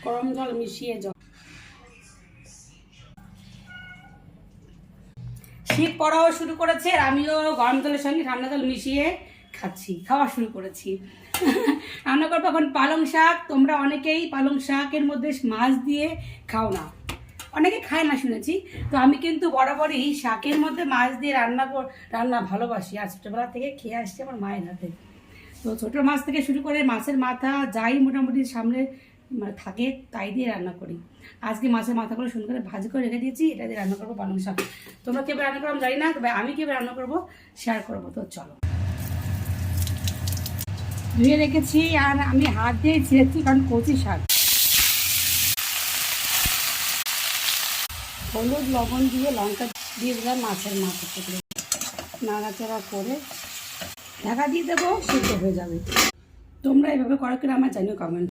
গরম জল মিশিয়ে শীত পড়াও শুরু করেছে আর আমিও গরম জলের সঙ্গে ঠান্ডা জল মিশিয়ে খাওয়া শুরু করেছি। রান্না করবো এখন পালং শাক। তোমরা অনেকেই পালং শাকের মধ্যে মাছ দিয়ে খাও না, অনেকে খায় না শুনেছি। তো আমি কিন্তু বরাবরই শাকের মধ্যে মাছ দিয়ে রান্না ভালোবাসি, আর ছোটোবেলা থেকে খেয়ে আসছি আমার মায়ের হাতে। তো ছোটো মাছ থেকে শুরু করে মাছের মাথা যাই মোটামুটি সামনে থাকে তাই দিয়ে রান্না করি। আজকে মাছের মাথাগুলো সুন্দর করে ভাজি করে রেখে দিয়েছি, এটা দিয়ে রান্না করবো পালং শাক। তোমরা কীভাবে রান্না করো আমি জানি না, তবে আমি কীভাবে রান্না করবো শেয়ার করবো। তো চলো, ধুয়ে রেখেছি আর আমি হাত দিয়ে ছিঁড়েছি কারণ কচি শাক। হলুদ লবণ দিয়ে লঙ্কা দিয়ে দিলাম মাছের মাথা থেকে, নাড়াচাড়া করে ঢাকা দিয়ে দেবো, সিদ্ধ হয়ে যাবে। তোমরা এভাবে করো কিনা আমার জানিও কমেন্ট।